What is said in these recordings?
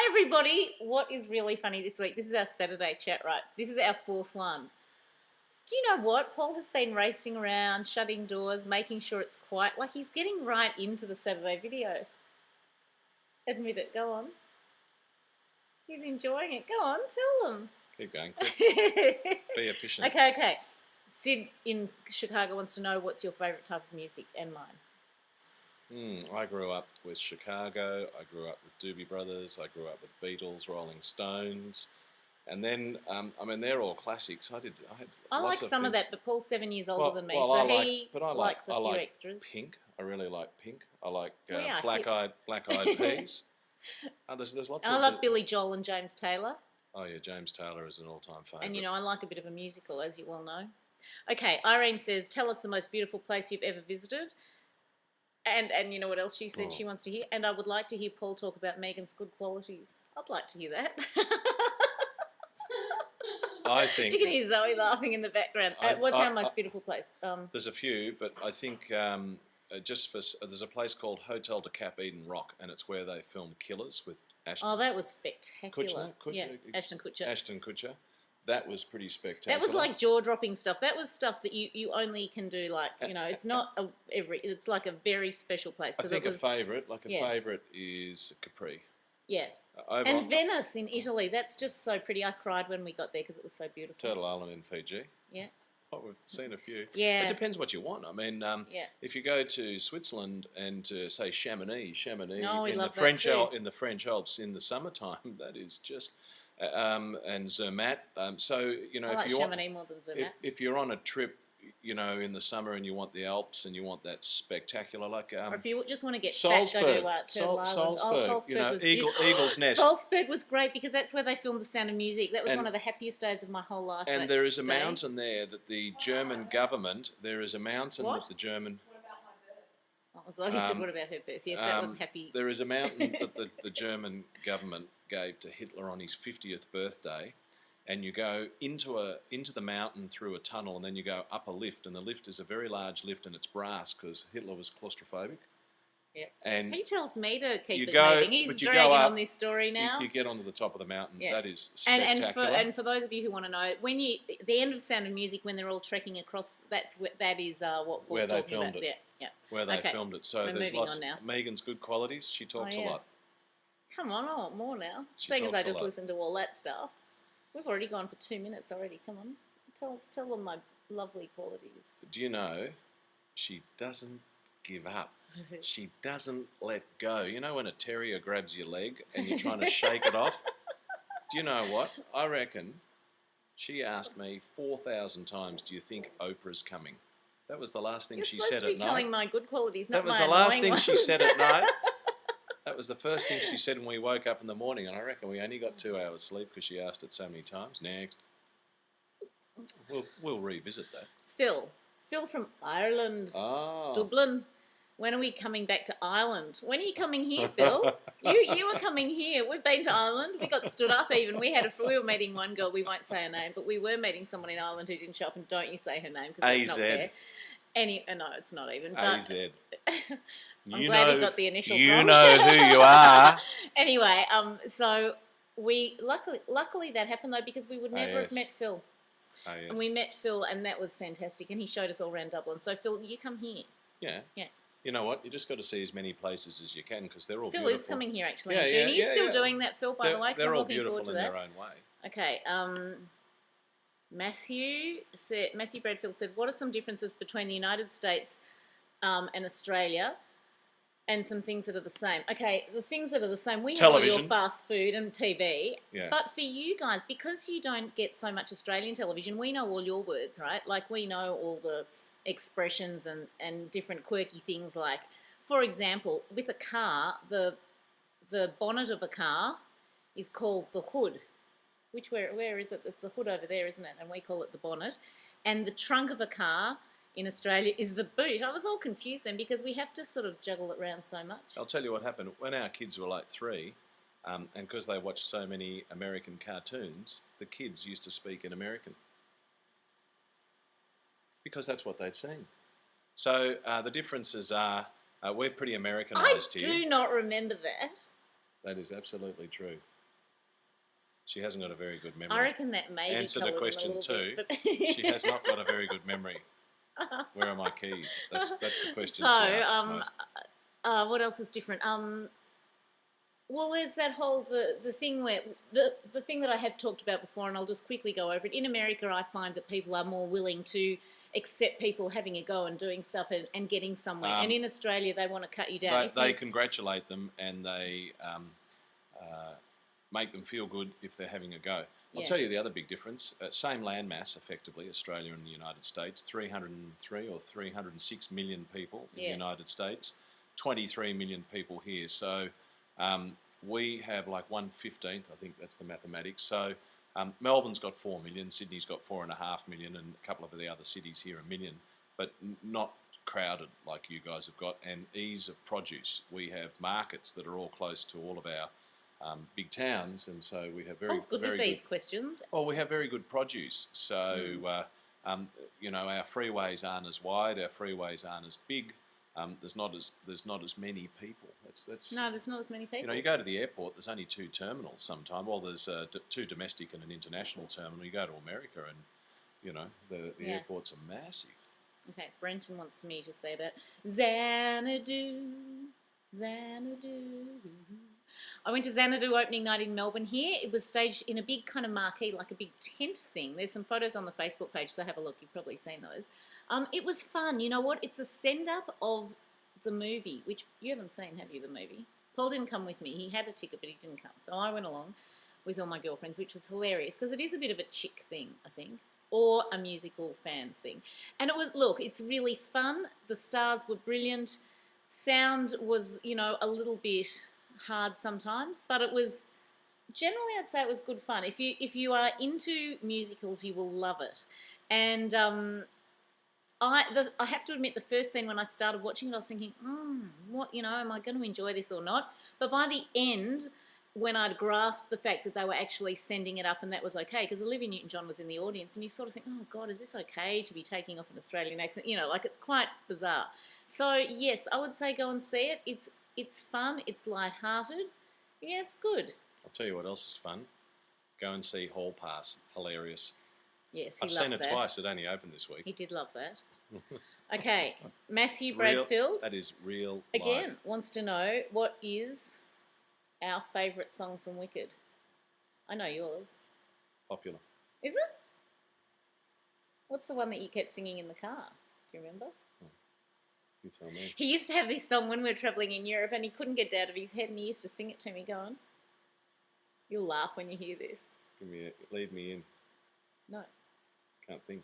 everybody. What is really funny this week? This is our Saturday chat, right? This is our fourth one. Do you know what? Paul has been racing around, shutting doors, making sure it's quiet. Like he's getting right into the Saturday video. Admit it. Go on. He's enjoying it. Go on, tell them. Keep going. Be efficient. Okay. Sid in Chicago wants to know what's your favourite type of music, and mine. I grew up with Chicago. I grew up with Doobie Brothers. I grew up with Beatles, Rolling Stones, and then they're all classics. I like some of that, but Paul's 7 years older than me, so he likes a few extras. Pink. I really like Pink. I like Black Eyed Peas. There's lots. I love Billy Joel and James Taylor. Oh yeah, James Taylor is an all-time favourite. And I like a bit of a musical, as you well know. Okay, Irene says, tell us the most beautiful place you've ever visited. And you know what else she said she wants to hear? And I would like to hear Paul talk about Megan's good qualities. I'd like to hear that. I think you can hear Zoe laughing in the background. What's our most beautiful place? There's a few, but I think there's a place called Hotel de Cap Eden Rock, and it's where they filmed Killers with Ashton. Oh, that was spectacular. Ashton Kutcher. That was pretty spectacular. That was like jaw-dropping stuff. That was stuff that you only can do, like, it's not it's like a very special place. I think a favourite is Capri. Yeah. And Venice in Italy, that's just so pretty. I cried when we got there because it was so beautiful. Turtle Island in Fiji. Yeah. Oh, we've seen a few. Yeah. It depends what you want. I mean, if you go to Switzerland and to say Chamonix in the French Alps in the summertime, that is just and Zermatt. I like Chamonix more than Zermatt. If you're on a trip, in the summer and you want the Alps and you want that spectacular, like or if you just want to get Salzburg, fat, go to Turtle Island. Salzburg, was Eagle's Nest. Salzburg was great because that's where they filmed The Sound of Music. That was one of the happiest days of my whole life. And there is a mountain there that the German government. There is a mountain that the German. He said, "What about her birth?" Yes, that was happy. There is a mountain that the German government gave to Hitler on his 50th birthday, and you go into the mountain through a tunnel, and then you go up a lift, and the lift is a very large lift, and it's brass because Hitler was claustrophobic. Yeah. And he tells me to keep it moving. He's dragging on this story now. You get onto the top of the mountain. Yeah. That is spectacular. And for those of you who want to know, the end of Sound of Music, when they're all trekking across, that is what Paul's talking about. Yeah. Where they filmed it. So there's lots. Megan's good qualities. She talks a lot. Come on, I want more now. Seeing as I just listened to all that stuff. We've already gone for 2 minutes already. Come on. Tell them my lovely qualities. Do you know, she doesn't give up. She doesn't let go. You know when a terrier grabs your leg and you're trying to shake it off? Do you know what? I reckon she asked me 4,000 times, do you think Oprah's coming? That was the last thing she said at night. You're supposed to be telling my good qualities, not my my That was the last thing ones. she said at night. That was the first thing she said when we woke up in the morning, and I reckon we only got 2 hours sleep because she asked it so many times. Next. We'll revisit that. Phil from Ireland. Oh. Dublin. When are we coming back to Ireland? When are you coming here, Phil? you were coming here. We've been to Ireland. We got stood up even. We were meeting one girl, we won't say her name, but we were meeting someone in Ireland who didn't show up, and don't you say her name because that's not fair. No, it's not even. AZ. I'm glad you got the initials wrong. You know who you are. Anyway, so we luckily that happened though because we would never have met Phil. Oh, yes. And we met Phil, and that was fantastic. And he showed us all around Dublin. So Phil, you come here. Yeah. You know what? You just got to see as many places as you can because they're all Phil beautiful. is coming here actually in June. Are you still doing that, Phil? By the way, they're I'm all looking beautiful forward to in that. their own way. Okay. Matthew Bradfield said, "What are some differences between the United States and Australia, and some things that are the same?" Okay, the things that are the same. We have all your fast food and TV, but for you guys, because you don't get so much Australian television, we know all your words, right? Like we know all the expressions and different quirky things. Like, for example, with a car, the bonnet of a car is called the hood. Where is it? It's the hood over there, isn't it? And we call it the bonnet. And the trunk of a car in Australia is the boot. I was all confused then because we have to sort of juggle it around so much. I'll tell you what happened. When our kids were like 3, and because they watched so many American cartoons, the kids used to speak in American. Because that's what they'd seen. So the differences are we're pretty Americanised here. I do not remember that. That is absolutely true. She hasn't got a very good memory. I reckon that maybe Answer the question two. She has not got a very good memory. Where are my keys? That's the question So, she asks most. what else is different? Well, there's that whole the thing where the thing that I have talked about before, and I'll just quickly go over it. In America, I find that people are more willing to accept people having a go and doing stuff and getting somewhere. And in Australia, they want to cut you down. They congratulate them and they make them feel good if they're having a go. I'll tell you the other big difference. Same landmass, effectively, Australia and the United States, 303 or 306 million people in the United States, 23 million people here. So we have like 1/15th, I think that's the mathematics. So Melbourne's got 4 million, Sydney's got 4.5 million, and a couple of the other cities here 1 million, but not crowded like you guys have got. And ease of produce. We have markets that are all close to all of our big towns, and so we have very good with these questions. Well, we have very good produce. So you know, our freeways aren't as wide, our freeways aren't as big. There's not as many people. No, there's not as many people. You know, you go to the airport. There's only 2 terminals sometimes. Well, there's 2 domestic and an international terminal. You go to America, and you know the airports are massive. Okay, Brenton wants me to say about Xanadu, Xanadu. I went to Xanadu opening night in Melbourne here. It was staged in a big kind of marquee, like a big tent thing. There's some photos on the Facebook page, so have a look. You've probably seen those. It was fun. You know what? It's a send-up of the movie, which you haven't seen, have you, the movie? Paul didn't come with me. He had a ticket, but he didn't come. So I went along with all my girlfriends, which was hilarious because it is a bit of a chick thing, I think, or a musical fans thing. And it was, look, it's really fun. The stars were brilliant. Sound was, you know, a little bit hard sometimes, but it was generally, I'd say it was good fun. If you are into musicals, you will love it. And I have to admit, the first scene when I started watching it, I was thinking, what, you know, am I going to enjoy this or not? But by the end, when I'd grasped the fact that they were actually sending it up and that was okay, because Olivia Newton-John was in the audience, and you sort of think, oh God, is this okay to be taking off an Australian accent? You know, like it's quite bizarre. So yes, I would say go and see it. It's fun, it's light-hearted. Yeah, it's good. I'll tell you what else is fun. Go and see Hall Pass. Hilarious. Yes, I've seen it twice. It only opened this week. He did love that. Okay, Matthew Bradfield. That is real again, life. wants to know what is our favourite song from Wicked. I know yours. Popular. Is it? What's the one that you kept singing in the car? Do you remember? You tell me. He used to have this song when we were travelling in Europe and he couldn't get it out of his head and he used to sing it to me. Go on. You'll laugh when you hear this. Lead me in. No. Can't think.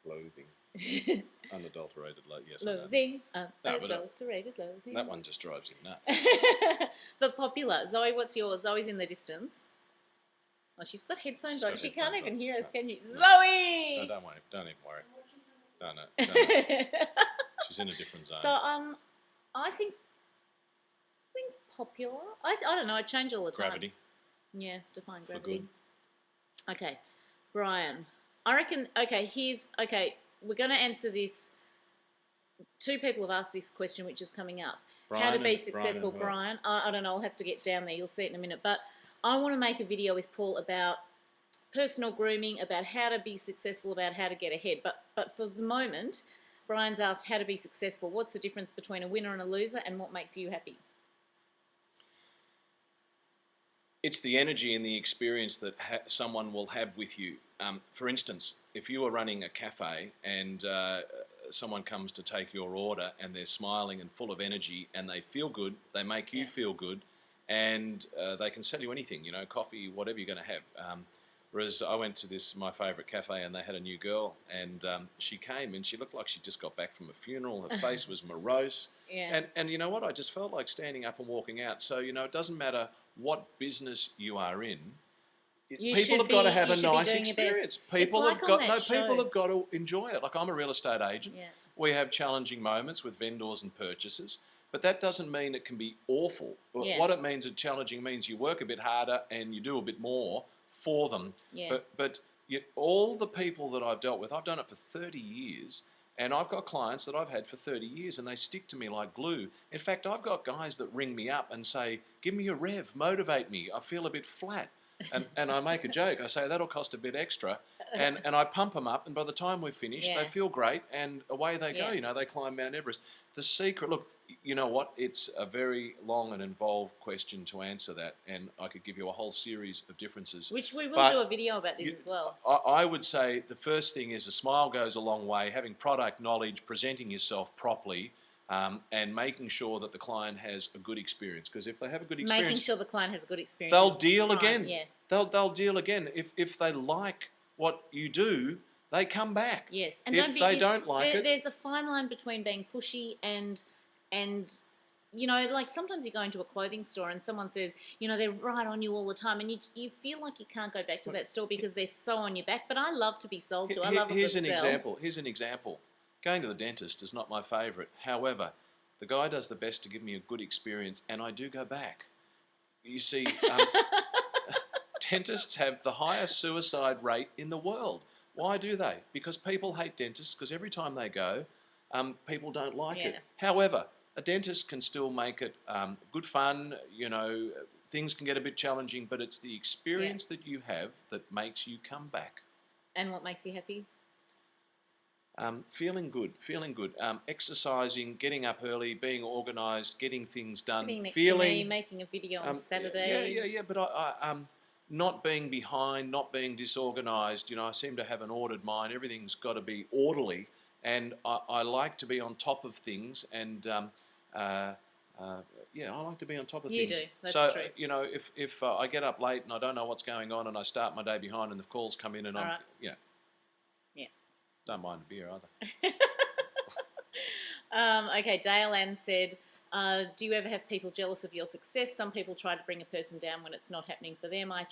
Loathing. Unadulterated love. Yes, loathing. Unadulterated loathing. That one just drives you nuts. But popular. Zoe, what's yours? Zoe's in the distance. Oh, she's got headphones on. She can't even hear us, can you? No. Zoe! No, don't worry. Don't even worry. No. She's in a different zone. So, I think popular. I don't know. I change all the time. Gravity. Yeah, define For gravity. good. Okay, Brian. I reckon. Okay, we're going to answer this. 2 people have asked this question, which is coming up. How to be successful, Brian. I don't know. I'll have to get down there. You'll see it in a minute. But I want to make a video with Paul about personal grooming, about how to be successful, about how to get ahead. But for the moment, Brian's asked how to be successful. What's the difference between a winner and a loser, and what makes you happy? It's the energy and the experience that someone will have with you. For instance, if you are running a cafe and someone comes to take your order and they're smiling and full of energy and they feel good, they make you feel good, and they can sell you anything, you know, coffee, whatever you're going to have. Whereas I went to my favourite cafe and they had a new girl, and she came and she looked like she just got back from a funeral. Her face was morose. Yeah. And you know what? I just felt like standing up and walking out. So, you know, it doesn't matter what business you are in. People have got to have a nice experience. People have got to enjoy it. Like, I'm a real estate agent. Yeah. We have challenging moments with vendors and purchases, but that doesn't mean it can be awful. Yeah. What it means, challenging means you work a bit harder and you do a bit more for them. Yeah. But all the people that I've dealt with, I've done it for 30 years, And I've got clients that I've had for 30 years and they stick to me like glue. In fact, I've got guys that ring me up and say, give me a rev, motivate me. I feel a bit flat. And I make a joke. I say, that'll cost a bit extra. And I pump them up. And by the time we're finished, they feel great. And away they go. You know, they climb Mount Everest. The secret, look, you know what? It's a very long and involved question to answer that. And I could give you a whole series of differences. Which we will do a video about this as well. I would say the first thing is a smile goes a long way. Having product knowledge, presenting yourself properly, and making sure that the client has a good experience. Because if they have a good experience, making sure the client has a good experience, they'll deal again. Yeah, they'll deal again. If they like what you do, they come back. Yes, and if they don't like it, there's a fine line between being pushy and you know, like sometimes you go into a clothing store and someone says, you know, they're right on you all the time, and you feel like you can't go back to that store because they're so on your back. But I love to be sold to. I love Here's an example. Here's an example. Going to the dentist is not my favourite. However, the guy does the best to give me a good experience, and I do go back. You see, dentists have the highest suicide rate in the world. Why do they? Because people hate dentists, because every time they go, people don't like it. However, a dentist can still make it good fun. You know, things can get a bit challenging, but it's the experience that you have that makes you come back. And what makes you happy? Feeling good, exercising, getting up early, being organised, getting things done. Sitting next to me, making a video on Saturdays. Yeah. But I not being behind, not being disorganised. You know, I seem to have an ordered mind. Everything's got to be orderly, and I like to be on top of things. And I like to be on top of things. You do. That's true. You know, if I get up late and I don't know what's going on, and I start my day behind, and the calls come in, and don't mind a beer either. Okay, Dale Ann said, do you ever have people jealous of your success? Some people try to bring a person down when it's not happening for them. I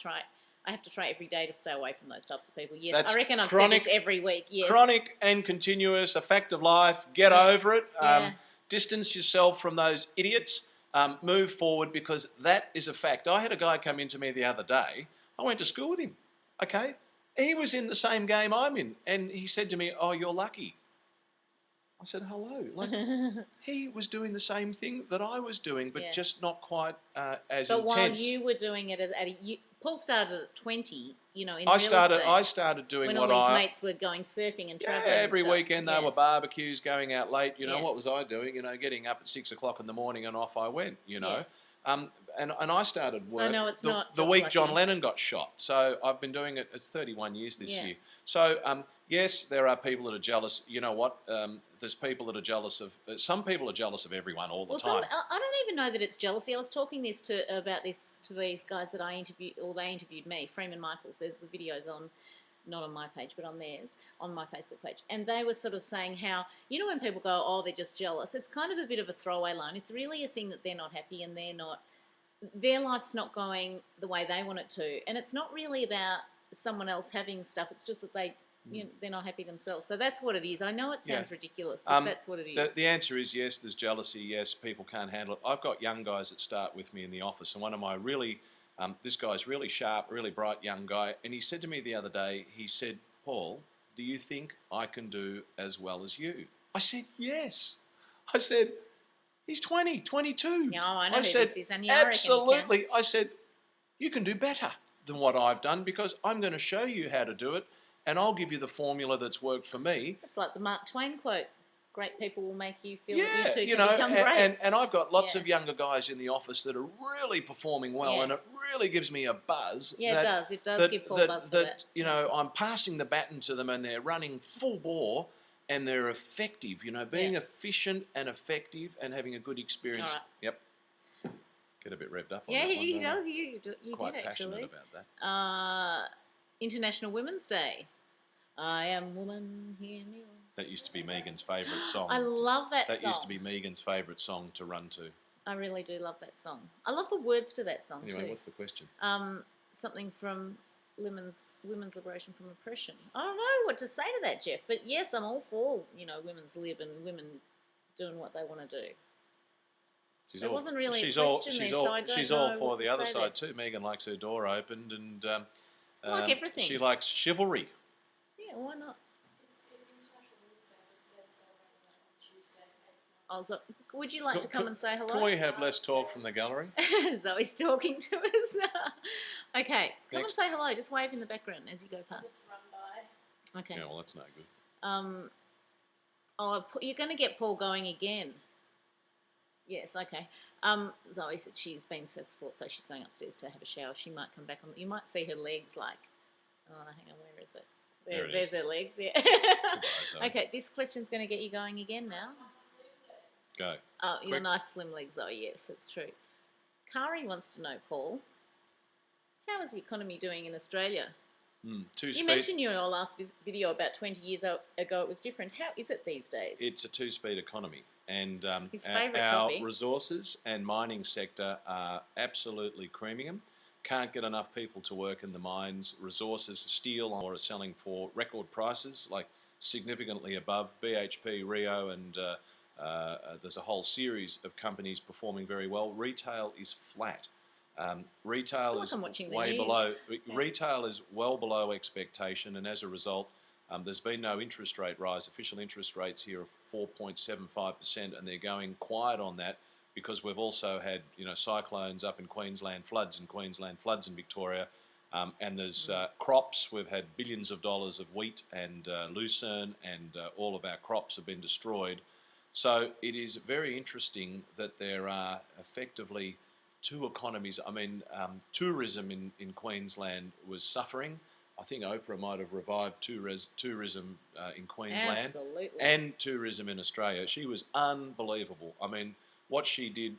have to try every day to stay away from those types of people. Yes, I reckon I've said this every week. Yes. Chronic and continuous, a fact of life. Get over it. Distance yourself from those idiots. Move forward, because that is a fact. I had a guy come into me the other day. I went to school with him. Okay? He was in the same game I'm in, and he said to me, "Oh, you're lucky." I said, "Hello." Like, he was doing the same thing that I was doing, but just not quite as intense. But while you were doing it Paul started at 20, you know, in I real estate. I started doing when what all his mates were going surfing and traveling. Every weekend they were barbecues, going out late. You know, what was I doing? You know, getting up at 6 o'clock in the morning, and off I went. You know. And I started work. So no, it's not the just week lucky. John Lennon got shot. So I've been doing it. It's 31 years this year. So yes, there are people that are jealous. You know what? There's people that are jealous of. Some people are jealous of everyone all the time. I don't even know that it's jealousy. I was talking about this to these guys that I interviewed, or they interviewed me. Freeman Michaels. There's the videos on. Not on my page, but on theirs, on my Facebook page. And they were sort of saying how, you know, when people go, oh, they're just jealous, it's kind of a bit of a throwaway line. It's really a thing that they're not happy and their life's not going the way they want it to. And it's not really about someone else having stuff. It's just that they're not happy themselves. So that's what it is. I know it sounds ridiculous, but that's what it is. The answer is yes, there's jealousy. Yes, people can't handle it. I've got young guys that start with me in the office, and one of my really... this guy's really sharp, really bright young guy, and he said to me the other day, he said, "Paul, do you think I can do as well as you?" I said, "Yes." I said, "He's 20, 22. No, I know who said, this is, and absolutely. I said, "You can do better than what I've done, because I'm going to show you how to do it, and I'll give you the formula that's worked for me." It's like the Mark Twain quote. Great people will make you feel that you too can become great. And I've got lots of younger guys in the office that are really performing well, and it really gives me a buzz. Yeah, it does give Paul a buzz for that. You know, I'm passing the baton to them, and they're running full bore, and they're effective. You know, being efficient and effective and having a good experience. All right. Yep. Get a bit revved up on that one. You quite did actually. Passionate about that. International Women's Day. I am woman here. That used to be Megan's favourite song. I love that song. That used to be Megan's favourite song to run to. I really do love that song. I love the words to that song too. Anyway, what's the question? Something from women's liberation from oppression. I don't know what to say to that, Jeff. But yes, I'm all for, you know, women's lib and women doing what they want to do. There wasn't really a question there, so I don't know. She's all for the other side too. Megan likes her door opened, and like everything. She likes chivalry. Yeah, why not? It's International Women's Day, so Oh, so would you like to come and say hello? Can we have less talk from the gallery? Zoe's talking to us. Okay, come Next. and say hello. Just wave in the background as you go past. Just run by. Okay. Yeah, well, that's no good. Oh, you're going to get Paul going again. Yes, okay. Zoe said she's been set sport, so she's going upstairs to have a shower. She might come back on. You might see her legs like, oh, hang on, where is it? There's her legs, yeah. Goodbye, Okay, this question's going to get you going again now. Go. Oh, your Quick. nice slim legs, Zoe, yes, that's true. Kari wants to know, Paul, how is the economy doing in Australia? You mentioned in your last video about 20 years ago it was different. How is it these days? It's a two-speed economy, and His favourite our topic. resources and mining sector are absolutely creaming them. Can't get enough people to work in the mines. Resources, steel, are selling for record prices, like significantly above BHP, Rio, and there's a whole series of companies performing very well. Retail is flat. Retail is way below. Retail is well below expectation, and as a result, there's been no interest rate rise. Official interest rates here are 4.75%, and they're going quiet on that because we've also had cyclones up in Queensland, floods in Victoria, and there's crops. We've had billions of dollars of wheat and lucerne, and all of our crops have been destroyed. So it is very interesting that there are effectively two economies. I mean, tourism in Queensland was suffering. I think Oprah might have revived tourism in Queensland. Absolutely. And tourism in Australia. She was unbelievable. I mean, what she did,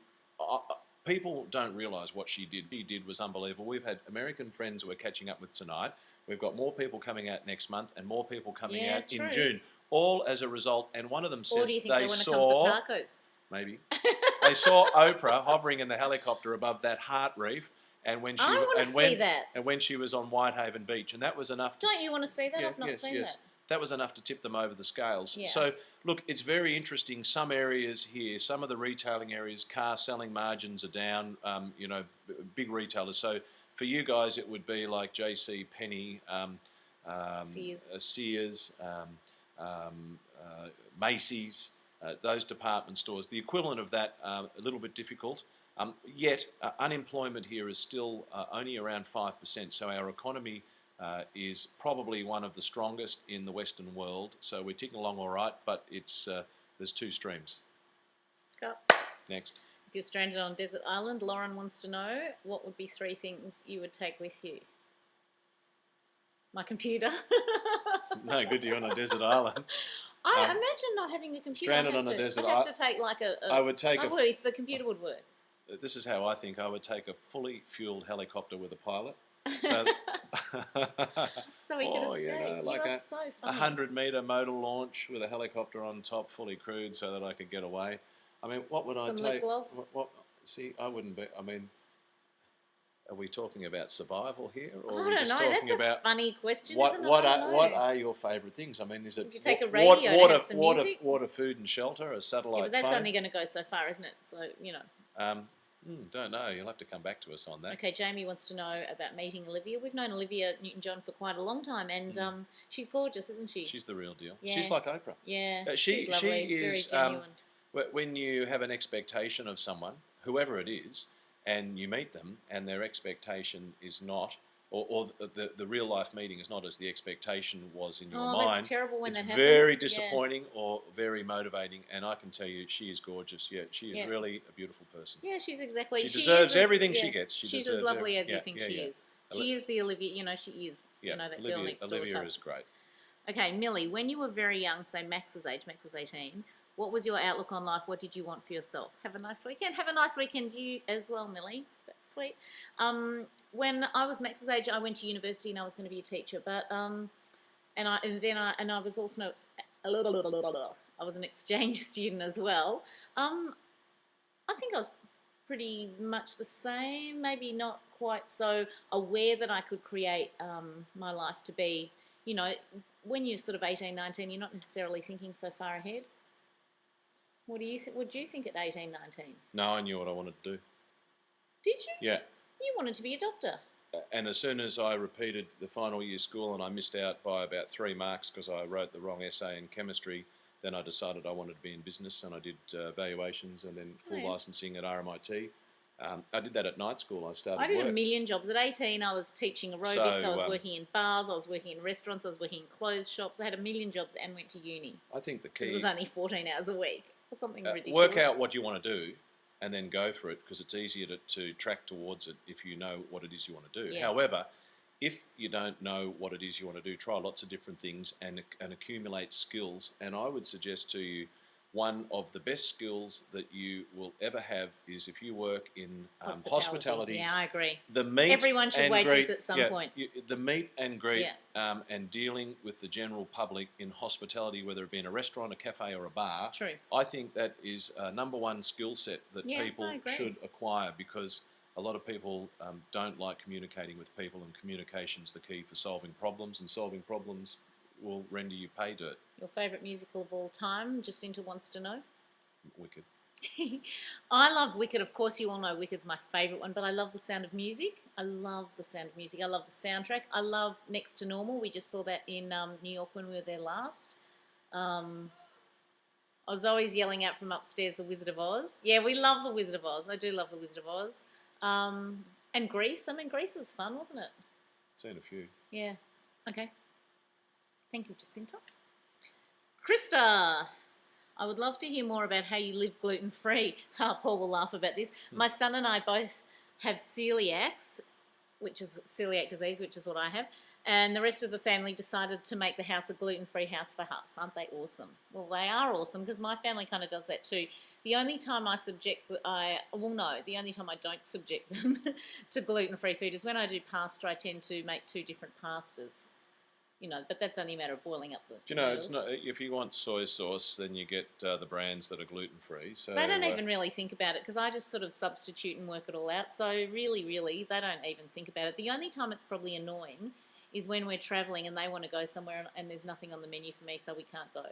people don't realise what she did. She did was unbelievable. We've had American friends we're catching up with tonight. We've got more people coming out next month and more people coming out in June. All as a result. And one of them said or do you think they want to saw... come for tacos? Maybe. They saw Oprah hovering in the helicopter above that heart reef, and when she and when she was on Whitehaven Beach, and that was enough. Don't you want to see that? I've not seen that. That was enough to tip them over the scales. Yeah. So look, it's very interesting. Some areas here, some of the retailing areas, car selling margins are down. Big retailers. So for you guys, it would be like JC Penney, Sears, Macy's. Those department stores, the equivalent of that, a little bit difficult. Yet unemployment here is still only around 5%. So our economy is probably one of the strongest in the Western world. So we're ticking along all right, but it's there's two streams. Go. Next. If you're stranded on a desert island, Lauren wants to know what would be 3 things you would take with you. My computer. No good to you on a desert island. I imagine not having a computer. Stranded on a desert island. I'd have to take like I would take if the computer would work. This is how I think. I would take a fully fueled helicopter with a pilot. So, so he could escape. like you are so funny. 100-metre modal launch with a helicopter on top, fully crewed, so that I could get away. I mean, what would I take? Lip gloss? See, I wouldn't be. I mean, are we talking about survival here, or I are we just don't know. talking That's about a funny question, what isn't it? what are your favourite things? I mean, is it would you take a radio to have some water, music? water, food, and shelter, a satellite but that's phone? only going to go so far, isn't it? So Don't know. You'll have to come back to us on that. Okay, Jamie wants to know about meeting Olivia. We've known Olivia Newton-John for quite a long time, and she's gorgeous, isn't she? She's the real deal. Yeah. She's like Oprah. Yeah, she's lovely, she is, very genuine. When you have an expectation of someone, whoever it is, and you meet them, and their expectation is not, or the real life meeting is not as the expectation was in your mind. That's terrible when that happens. It's very disappointing or very motivating, and I can tell you, she is gorgeous. Yeah, she is really a beautiful person. Yeah, she's exactly. She deserves everything she gets. She's as lovely as you think she is. She is the Olivia. She is. That girl next door. Olivia is great. Okay, Millie, when you were very young, say Max's age, Max is 18. What was your outlook on life? What did you want for yourself? Have a nice weekend. Have a nice weekend, you as well, Millie. That's sweet. When I was Max's age, I went to university and I was going to be a teacher, but I was also I was an exchange student as well. I think I was pretty much the same. Maybe not quite so aware that I could create my life to be. When you're sort of 18, 19, you're not necessarily thinking so far ahead. What do you would you think at 18, 19? No, I knew what I wanted to do. Did you? Yeah. You wanted to be a doctor. And as soon as I repeated the final year school and I missed out by about 3 marks because I wrote the wrong essay in chemistry, Then I decided I wanted to be in business, and I did valuations and then full yeah. licensing at RMIT. I did that at night school. I started I did work. a million jobs. At 18, I was teaching aerobics, I was working in bars, I was working in restaurants, I was working in clothes shops. I had a million jobs and went to uni. I think the Because key... it was only 14 hours a week or something ridiculous. Work out what you want to do and then go for it, because it's easier to track towards it if you know what it is you want to do. Yeah. However, if you don't know what it is you want to do, try lots of different things and accumulate skills. And I would suggest to you, one of the best skills that you will ever have is if you work in hospitality. Yeah, I agree. The meet Everyone should and waitress greet, at some point. The meet and greet Yeah. and dealing with the general public in hospitality, whether it be in a restaurant, a cafe or a bar. True. I think that is a number one skill set that Yeah, people I agree. should acquire, because a lot of people don't like communicating with people, and communication's the key for solving problems, and solving problems will render you pay dirt. Your favourite musical of all time, Jacinta wants to know. Wicked. I love Wicked. Of course, you all know Wicked's my favourite one, but I love The Sound of Music. I love The Sound of Music. I love the soundtrack. I love Next to Normal. We just saw that in New York when we were there last. I was always yelling out from upstairs, The Wizard of Oz. Yeah, we love The Wizard of Oz. I do love The Wizard of Oz. And Grease. I mean, Grease was fun, wasn't it? Seen a few. Yeah. Okay. Thank you, Jacinta. Krista, I would love to hear more about how you live gluten-free. Paul will laugh about this. My son and I both have celiacs, which is celiac disease, which is what I have, and the rest of the family decided to make the house a gluten-free house for us. Aren't they awesome? Well, they are awesome, because my family kind of does that too. The only time the only time I don't subject them to gluten-free food is when I do pasta. I tend to make 2 different pastas. You know, but that's only a matter of boiling up the Do you know, noodles. it's not. If you want soy sauce, then you get the brands that are gluten-free. So they don't even really think about it, because I just sort of substitute and work it all out. So really, they don't even think about it. The only time it's probably annoying is when we're travelling and they want to go somewhere and there's nothing on the menu for me, so we can't go.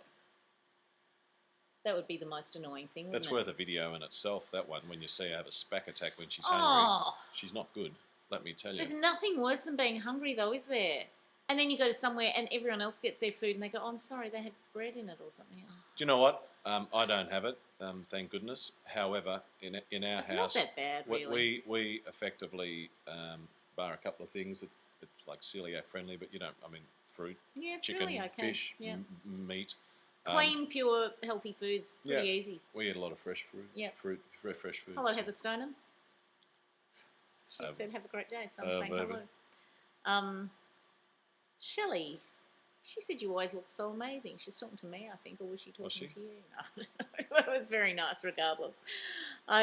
That would be the most annoying thing, wouldn't That's it? worth a video in itself, that one, when you see her have a spack attack when she's hungry. She's not good, let me tell you. There's nothing worse than being hungry, though, is there? And then you go to somewhere and everyone else gets their food and they go, oh, I'm sorry, they had bread in it or something. Oh. Do you know what? I don't have it, thank goodness. However, in our It's house, not that bad, really. we effectively, bar a couple of things that it's like celiac friendly, but you don't, I mean, fruit, Yeah, chicken, really okay. fish, Yeah. meat. Clean, pure, healthy foods, pretty easy. We eat a lot of fresh fruit. Yeah. Fresh food. Hello, Heather Stoneham. She said, have a great day, so I'm saying baby. hello. Shelley, she said you always look so amazing. She's talking to me, I think, or was she talking to you? No, it was very nice regardless.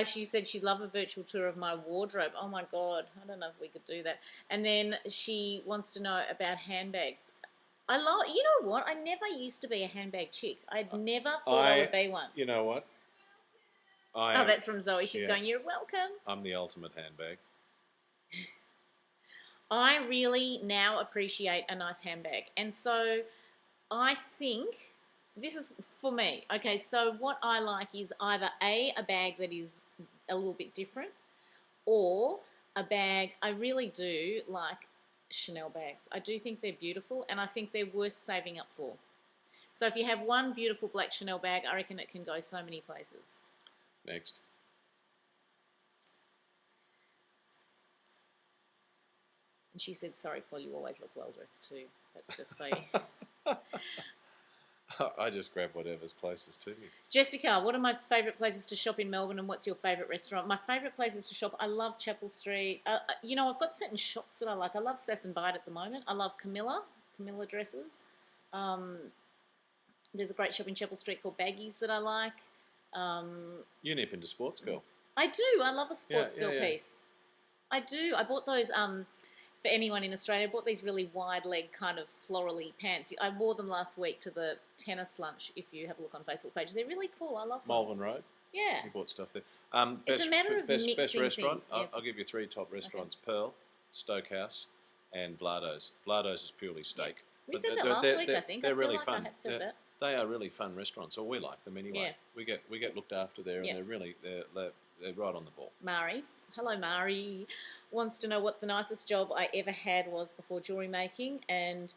She said she'd love a virtual tour of my wardrobe. Oh my God, I don't know if we could do that. And then she wants to know about handbags. You know what? I never used to be a handbag chick. I'd never thought I would be one. You know what? That's from Zoe. She's going, you're welcome. I'm the ultimate handbag. I really now appreciate a nice handbag. And so I think this is for me. Okay, so what I like is either a bag that is a little bit different, or a bag, I really do like Chanel bags. I do think they're beautiful, and I think they're worth saving up for. So if you have one beautiful black Chanel bag, I reckon it can go so many places. Next. And she said, sorry, Paul, you always look well-dressed too. That's just so you... I just grab whatever's closest to me. Jessica, what are my favourite places to shop in Melbourne, and what's your favourite restaurant? My favourite places to shop, I love Chapel Street. You know, I've got certain shops that I like. I love Sass and Bite at the moment. I love Camilla dresses. There's a great shop in Chapel Street called Baggies that I like. You nip into Sports Girl. I do. I love a Sports Girl piece. I do. I bought those... for anyone in Australia, I bought these really wide leg kind of florally pants. I wore them last week to the tennis lunch, if you have a look on Facebook page. They're really cool. I love them. Malvern Road. Yeah. You bought stuff there. It's a matter of best mixing restaurant. things. I'll give you 3 top restaurants. Okay. Pearl, Stokehouse and Vlado's. Vlado's is purely steak. We said that last week, I think. They're really fun. I have said that. They are really fun restaurants, or we like them anyway. Yeah. We get looked after there, and they're right on the ball. Mari. Hello, Mari. Wants to know what the nicest job I ever had was before jewellery making, and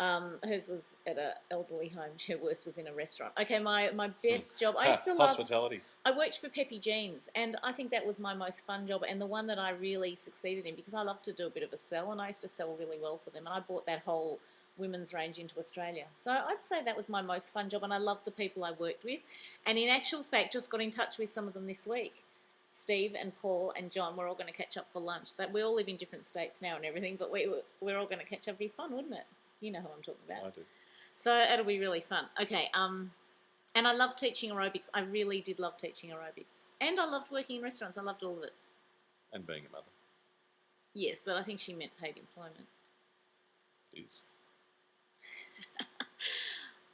Hers was at an elderly home. Her worst was in a restaurant. Okay, my best job. I used to love hospitality. I worked for Peppy Jeans, and I think that was my most fun job and the one that I really succeeded in because I love to do a bit of a sell, and I used to sell really well for them. And I brought that whole women's range into Australia. So I'd say that was my most fun job, and I loved the people I worked with. And in actual fact, just got in touch with some of them this week. Steve and Paul and John, we're all going to catch up for lunch. That we all live in different states now and everything, but we're all going to catch up. It'd be fun, wouldn't it? You know who I'm talking about. I do. So it'll be really fun. Okay, and I love teaching aerobics. I really did love teaching aerobics. And I loved working in restaurants. I loved all of it. And being a mother. Yes, but I think she meant paid employment. It is.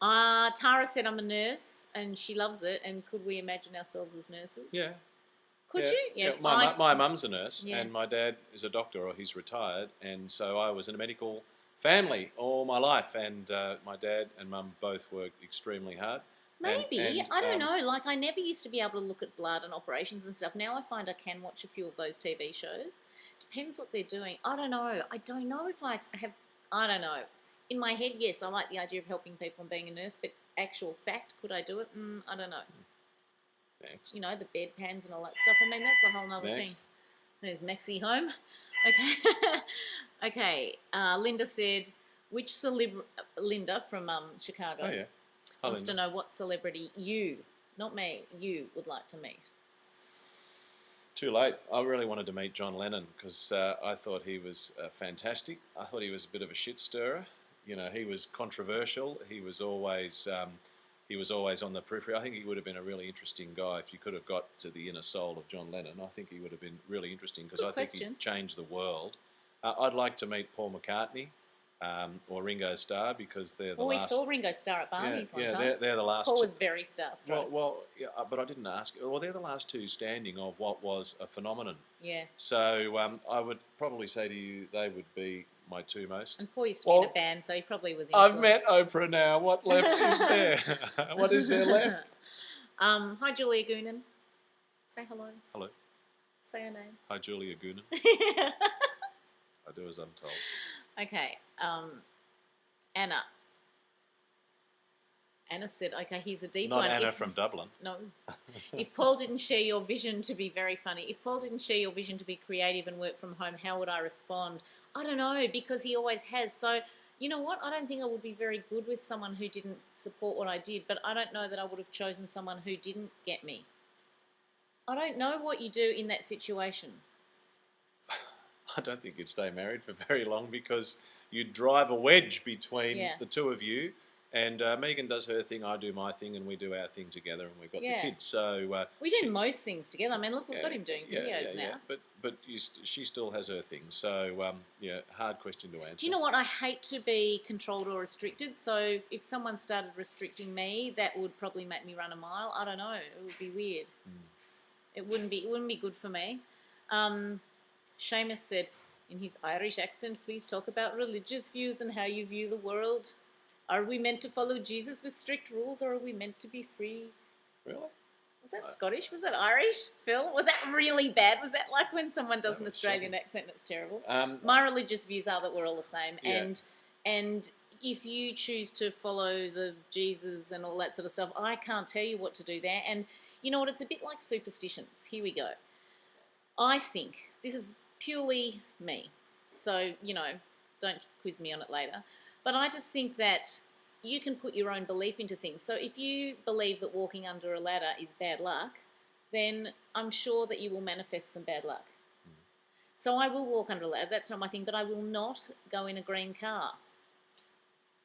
Tara said I'm a nurse and she loves it. And could we imagine ourselves as nurses? Yeah. Could yeah. you? Yeah. My mum's a nurse and my dad is a doctor, or he's retired. And so I was in a medical family all my life. And my dad and mum both worked extremely hard. Maybe. I don't know. Like, I never used to be able to look at blood and operations and stuff. Now I find I can watch a few of those TV shows. Depends what they're doing. I don't know. I don't know if I have... I don't know. In my head, yes, I like the idea of helping people and being a nurse, but actual fact, could I do it? I don't know. Next. You know, the bedpans and all that stuff. I mean, that's a whole other thing. There's Maxie home. Okay. Okay. Linda said, which Linda from Chicago. Oh, yeah. Wants to know what celebrity you, not me, you would like to meet. Too late. I really wanted to meet John Lennon because I thought he was fantastic. I thought he was a bit of a shit stirrer. You know, he was controversial. He was always on the periphery. I think he would have been a really interesting guy if you could have got to the inner soul of John Lennon. I think he would have been really interesting because I think he changed the world. I'd like to meet Paul McCartney. Or Ringo Starr because they're the last... we saw Ringo Starr at Barney's one time. Yeah, they're the last... Paul was very starstruck. Well, yeah, but I didn't ask. Well, they're the last two standing of what was a phenomenon. Yeah. So I would probably say to you they would be my two most. And Paul used to be in a band, so he probably was influenced. I've met Oprah now. What left is there? What is there left? Hi, Julia Goonan. Say hello. Hello. Say her name. Hi, Julia Goonan. I do as I'm told. Okay, Anna. Anna said, okay, here's a deep one. Not Anna from Dublin. No. If Paul didn't share your vision to be very funny, if Paul didn't share your vision to be creative and work from home, how would I respond? I don't know, because he always has. So, you know what? I don't think I would be very good with someone who didn't support what I did, but I don't know that I would have chosen someone who didn't get me. I don't know what you do in that situation. I don't think you'd stay married for very long because you'd drive a wedge between the two of you. And Megan does her thing, I do my thing, and we do our thing together, and we've got the kids. So we do most things together. I mean, look, we've got him doing videos now. But she still has her thing. So hard question to answer. Do you know what? I hate to be controlled or restricted. So if someone started restricting me, that would probably make me run a mile. I don't know. It would be weird. It wouldn't be good for me. Seamus said, in his Irish accent, please talk about religious views and how you view the world. Are we meant to follow Jesus with strict rules, or are we meant to be free? Really? Was that Scottish? Was that Irish, Phil? Was that really bad? Was that like when someone does an Australian accent that's terrible? My religious views are that we're all the same. Yeah. And if you choose to follow the Jesus and all that sort of stuff, I can't tell you what to do there. And you know what? It's a bit like superstitions. Here we go. I think this is purely me. So, you know, don't quiz me on it later. But I just think that you can put your own belief into things. So if you believe that walking under a ladder is bad luck, then I'm sure that you will manifest some bad luck. So I will walk under a ladder. That's not my thing. But I will not go in a green car.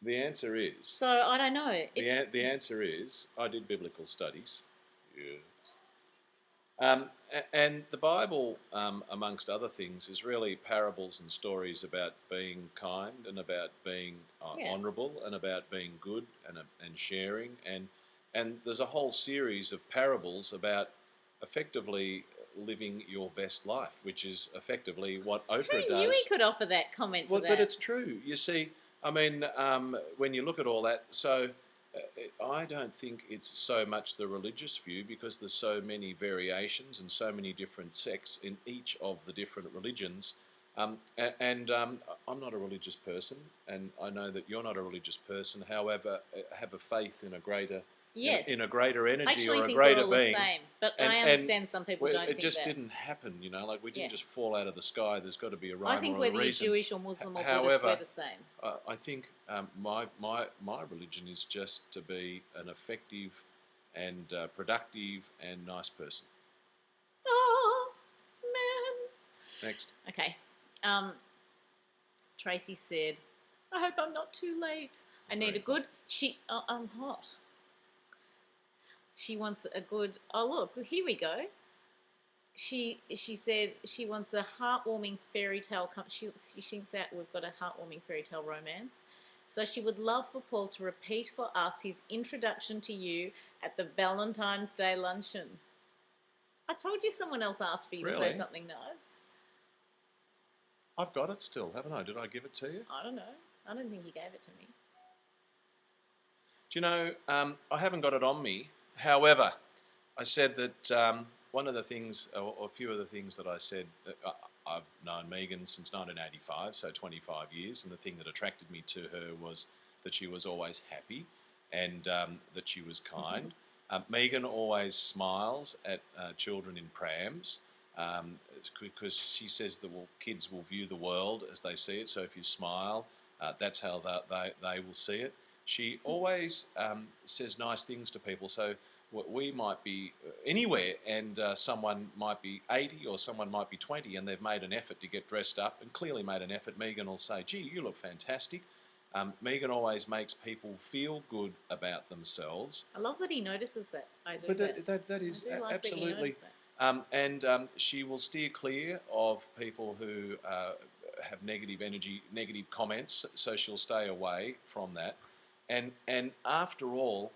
The answer is... So I don't know. The answer is, I did biblical studies. Yes. And the Bible, amongst other things, is really parables and stories about being kind and about being honourable and about being good and sharing. And there's a whole series of parables about effectively living your best life, which is effectively what Oprah does. Who knew he could offer that comment to that? But it's true. You see, I mean, when you look at all that, so... I don't think it's so much the religious view because there's so many variations and so many different sects in each of the different religions I'm not a religious person, and I know that you're not a religious person. However, have a faith in a greater Yes. in a greater I energy actually or a think greater we're all the being. same, but And I understand some people don't it think just that. didn't happen, you know. Like we didn't Yeah. just fall out of the sky. There's got to be a I rhyme think or a whether you're reason. Jewish or Muslim or Buddhist, However, we're the same. I think my religion is just to be an effective and productive and nice person. Oh, man. Next. Okay. Tracy said, I hope I'm not too late. I need a good... I'm hot. She wants a good... Oh, look, here we go. She said she wants a heartwarming fairy tale... She thinks that we've got a heartwarming fairy tale romance. So she would love for Paul to repeat for us his introduction to you at the Valentine's Day luncheon. I told you someone else asked for you to say something nice. I've got it still, haven't I? Did I give it to you? I don't know. I don't think you gave it to me. Do you know, I haven't got it on me. However, I said that one of the things, or a few of the things that I said, I've known Megan since 1985, so 25 years, and the thing that attracted me to her was that she was always happy and that she was kind. Megan always smiles at children in prams because she says that kids will view the world as they see it, so if you smile, that's how they will see it. She always says nice things to people, so we might be anywhere and someone might be 80 or someone might be 20 and they've made an effort to get dressed up and clearly made an effort. Megan will say, gee, you look fantastic. Megan always makes people feel good about themselves. I love that he notices that. I do. But that is like absolutely. She will steer clear of people who have negative energy, negative comments, so she'll stay away from that. And after all,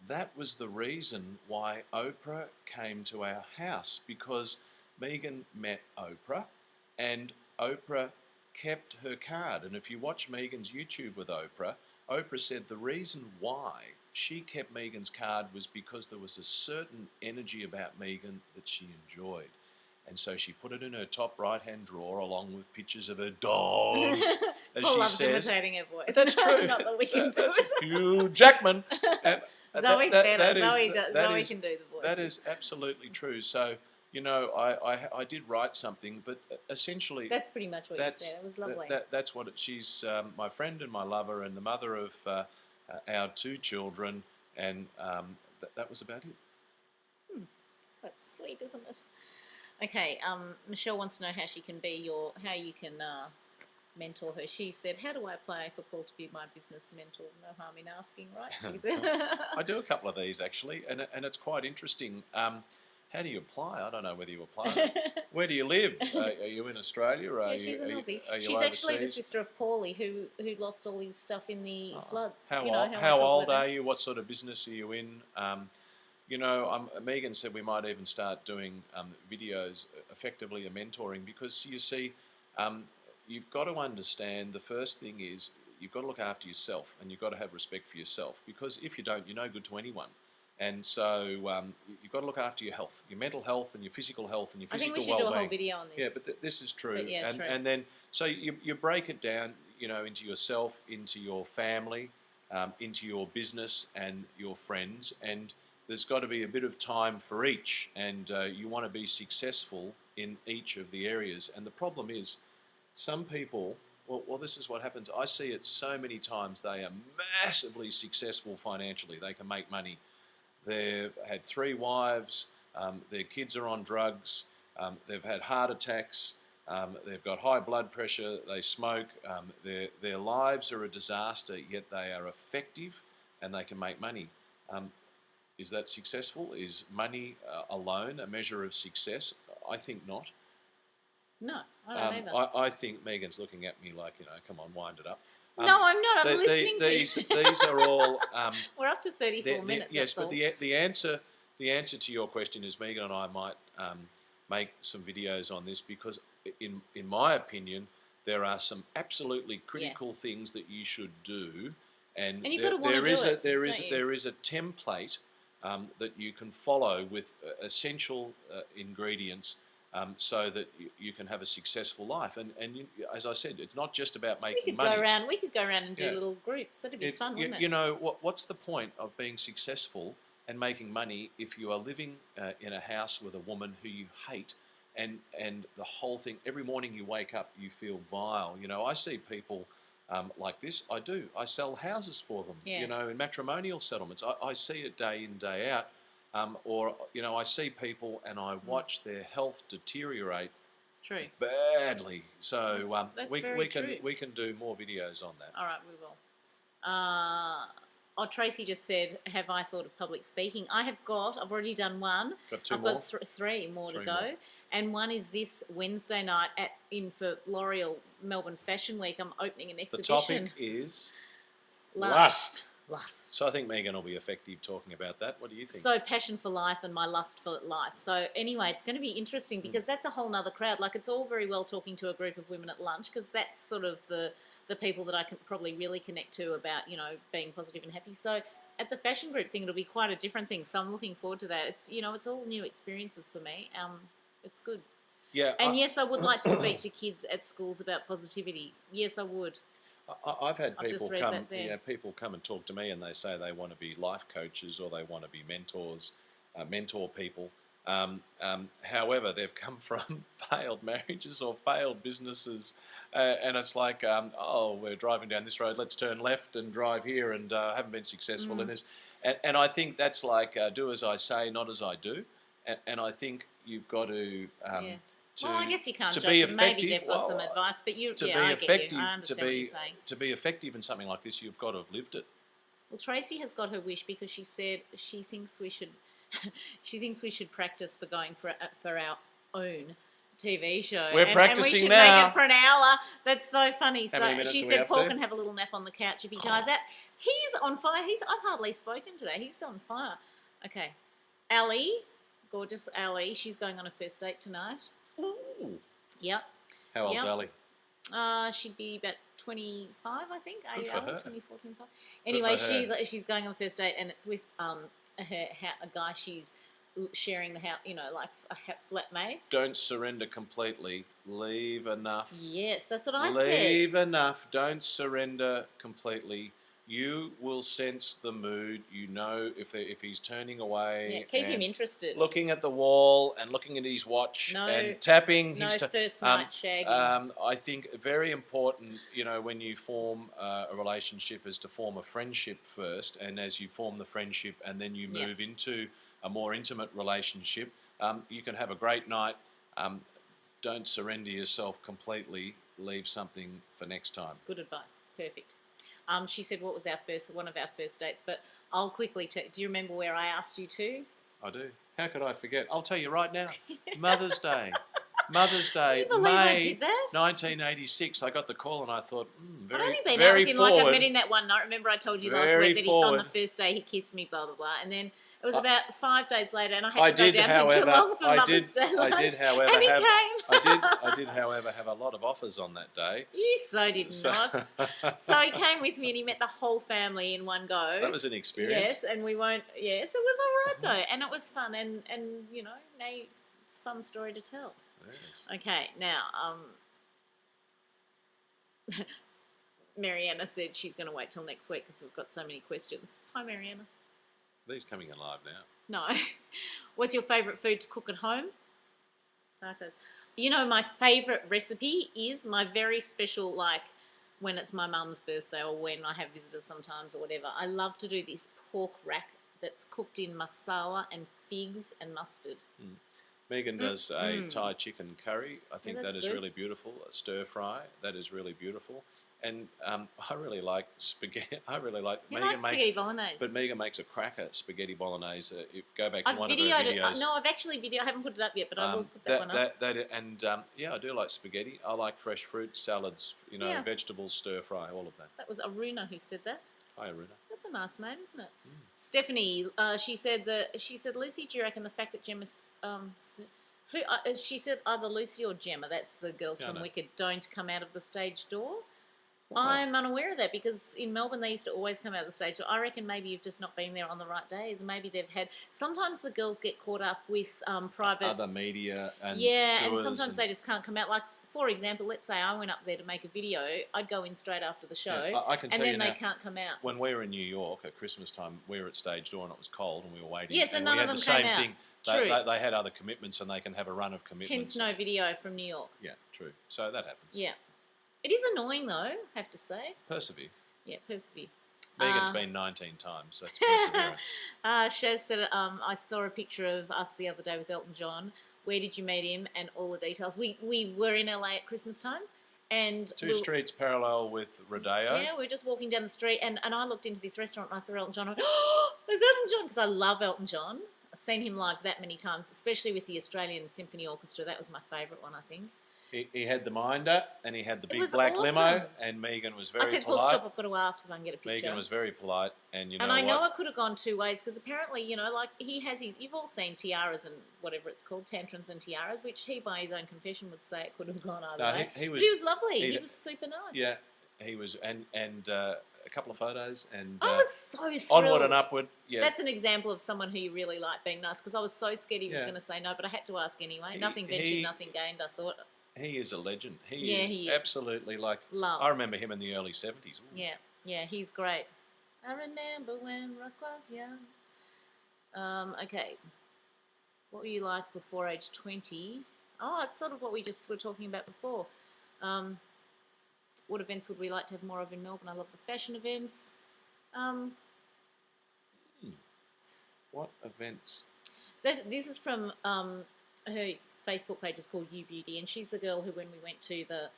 that was the reason why Oprah came to our house, because Megan met Oprah and Oprah kept her card. And if you watch Megan's YouTube with Oprah, Oprah said the reason why she kept Megan's card was because there was a certain energy about Megan that she enjoyed. And so she put it in her top right-hand drawer along with pictures of her dogs. As Paul she loves says, imitating her voice. That's true. Not that we can do That's it. Hugh Jackman. And Zoe's better. Zoe Zoe can do the voice. That is absolutely true. So, you know, I did write something, but essentially... That's pretty much what you said. It was lovely. That's what she's my friend and my lover and the mother of our 2 children, and that was about it. That's sweet, isn't it? Okay, Michelle wants to know how you can mentor her. She said, how do I apply for Paul to be my business mentor? No harm in asking, right? She said. I do a couple of these actually, and it's quite interesting. How do you apply? I don't know whether you apply. Where do you live? Are you in Australia? Or she's an Aussie. She's overseas? actually the sister of Paulie, who lost all his stuff in the floods. How old are you? What sort of business are you in? You know, Megan said we might even start doing videos, effectively a mentoring, because you see, you've got to understand the first thing is you've got to look after yourself and you've got to have respect for yourself, because if you don't, you're no good to anyone. And so you've got to look after your health, your mental health and your physical health and your physical well-being. I think we should do a whole video on this. Yeah, but this is true. Yeah, true. And then, so you break it down, you know, into yourself, into your family, into your business and your friends, and there's got to be a bit of time for each, and you want to be successful in each of the areas. And the problem is, some people, well, this is what happens. I see it so many times. They are massively successful financially. They can make money. They've had 3 wives. Their kids are on drugs. They've had heart attacks. They've got high blood pressure. They smoke. Their lives are a disaster, yet they are effective and they can make money. Is that successful? Is money alone a measure of success? I think not. No, I don't either. I think Megan's looking at me like, you know, come on, wind it up. No, I'm not. I'm listening to you. These are all... We're up to 34 minutes. Yes, but the answer to your question is Megan and I might make some videos on this, because in my opinion, there are some absolutely critical things that you should do, and there is a template that you can follow with essential ingredients so that you can have a successful life. And you, as I said, it's not just about We making could money. go around. We could go around and do Yeah. little groups. That'd be fun, wouldn't it? You know, what's the point of being successful and making money if you are living in a house with a woman who you hate, and the whole thing, every morning you wake up, you feel vile. You know, I see people like this. I do. I sell houses for them, Yeah. you know, in matrimonial settlements. I see it day in, day out. Or, you know, I see people and I watch their health deteriorate True. badly. So That's we very can true. we can do more videos on that. All right, we will. Tracy just said, have I thought of public speaking? I've already done one. Got two I've more? got three more to Three go. more. And one is this Wednesday night for L'Oreal Melbourne Fashion Week. I'm opening an The exhibition. topic is Lust. So I think Megan will be effective talking about that. What do you think? So passion for life and my lust for life. So anyway, it's going to be interesting because that's a whole nother crowd. Like, it's all very well talking to a group of women at lunch, because that's sort of the people that I can probably really connect to about, you know, being positive and happy. So at the fashion group thing, it'll be quite a different thing. So I'm looking forward to that. It's, you know, it's all new experiences for me. It's good. Yeah. And yes, I would like to speak to kids at schools about positivity. Yes, I would. I've had I've just people read come. that there. Yeah, people come and talk to me, and they say they want to be life coaches or they want to be mentors, mentor people. However, they've come from failed marriages or failed businesses, and it's like, oh, we're driving down this road. Let's turn left and drive here, and haven't been successful in this. And I think that's like do as I say, not as I do. And I think you've got to. Well, I guess you can't to judge be them. Maybe effective- they've got some well, advice, but you, to yeah, be I get effective, you. I understand what you're saying. to be effective in something like this, you've got to have lived it. Well, Tracy has got her wish because she said she thinks we should, she thinks we should practice for going for our own TV show. We're practicing and we should now. make it for an hour. That's so funny. How many So minutes she do we said have Paul to? can have a little nap on the couch if he tires out. He's on fire. I've hardly spoken today. He's on fire. Okay, Ali, gorgeous Ali. She's going on a first date tonight. Ooh. Yep. How old's Yep. Ali? She'd be about 25, I think. Good for her. 24, 25. Anyway, for her. she's going on the first date, and it's with a guy she's sharing the house, you know, like a flatmate. Don't surrender completely. Leave enough. Yes, that's what I Leave said. enough. Don't surrender completely. You will sense the mood. You know if he's turning away. Yeah, keep him and interested. looking at the wall and looking at his watch and tapping. No his first night shagging. I think very important, you know, when you form a relationship is to form a friendship first, and as you form the friendship and then you move into a more intimate relationship, you can have a great night. Don't surrender yourself completely. Leave something for next time. Good advice. Perfect. She said, what was one of our first dates? But I'll quickly do you remember where I asked you to? I do. How could I forget? I'll tell you right now. Mother's Day. Mother's Day, Can you believe I May did that? 1986. I got the call and I thought, I've only very, been out very with him forward. like I met him that one night. Remember I told you last Very week that on the forward. first day he kissed me, blah, blah, blah. And then it was about 5 days later and I had I to go did, down however, to Geelong for I Mother's did, Day lunch. I did, however, and he have, came. I did, however, have a lot of offers on that day. You so did not. So he came with me and he met the whole family in one go. That was an experience. Yes, and we won't. Yes, it was all right though, and it was fun, and you know, now it's a fun story to tell. Yes. Okay, now Mariana said she's going to wait till next week because we've got so many questions. Hi, Mariana. These coming in live now. No. What's your favourite food to cook at home? Tacos. You know, my favourite recipe is my very special, like, when it's my mum's birthday or when I have visitors sometimes or whatever. I love to do this pork rack that's cooked in masala and figs and mustard. Megan does a Thai chicken curry. I think that's that is good. really beautiful. A stir fry. That is really beautiful. And I really like spaghetti. I really like. You like spaghetti bolognese? But Megan makes a cracker spaghetti bolognese. You go back to I've one of her videoed videos. it. No, I've actually videoed. I haven't put it up yet, but I will put that one up. Yeah, I do like spaghetti. I like fresh fruit, salads, you know, Yeah. vegetables, stir fry, all of that. That was Aruna who said that. Hi, Aruna. That's a nice name, isn't it? Stephanie, she said, Lucy, do you reckon the fact that Gemma's she said either Lucy or Gemma, that's the girls Yeah, I from know. Wicked, don't come out of the stage door? I'm unaware of that because in Melbourne they used to always come out of the stage. So I reckon maybe you've just not been there on the right days. Maybe they've had. Sometimes the girls get caught up with private. Other media and yeah, and tours sometimes they just can't come out. Like for example, let's say I went up there to make a video. I'd go in straight after the show, Yeah, I can tell and then you they now, can't come out. when we were in New York at Christmas time, we were at stage door and it was cold and we were waiting. Yes, and none we of had them the came same out. thing. True. They had other commitments and they can have a run of commitments. Hence, no video from New York. Yeah, true. So that happens. Yeah, it is annoying though. I have to say. Persevere. Yeah, persevere. Megan's been 19 times. That's perseverance. Shez said, I saw a picture of us the other day with Elton John. Where did you meet him? And all the details. We were in LA at Christmas time. And Two streets parallel with Rodeo. Yeah, we were just walking down the street. And I looked into this restaurant and I saw Elton John. I went, oh, there's Elton John. Because I love Elton John. I've seen him live that many times, especially with the Australian Symphony Orchestra. That was my favourite one, I think. He had the minder and he had the big black awesome. limo, and Megan was very polite. I said, well, stop, I've got to ask if I can get a picture. Megan was very polite, and you know and I know what? I could have gone two ways because apparently, you know, like he has his, you've all seen tiaras and whatever it's called, tantrums and tiaras, which he, by his own confession, would say it could have gone either way. He was, but he was lovely. He was super nice. Yeah, he was, and a couple of photos, and I was so thrilled. Onward and upward. Yeah, that's an example of someone who you really like being nice because I was so scared he was going to say no, but I had to ask anyway. Nothing ventured, nothing gained. I thought. He is a legend. He is absolutely like. Love. I remember him in the early 70s. Ooh. Yeah, he's great. I remember when Rock was young. Okay. What were you like before age 20? Oh, it's sort of what we just were talking about before. What events would we like to have more of in Melbourne? I love the fashion events. What events? This is from her Facebook page is called You Beauty, and she's the girl who, when we went to the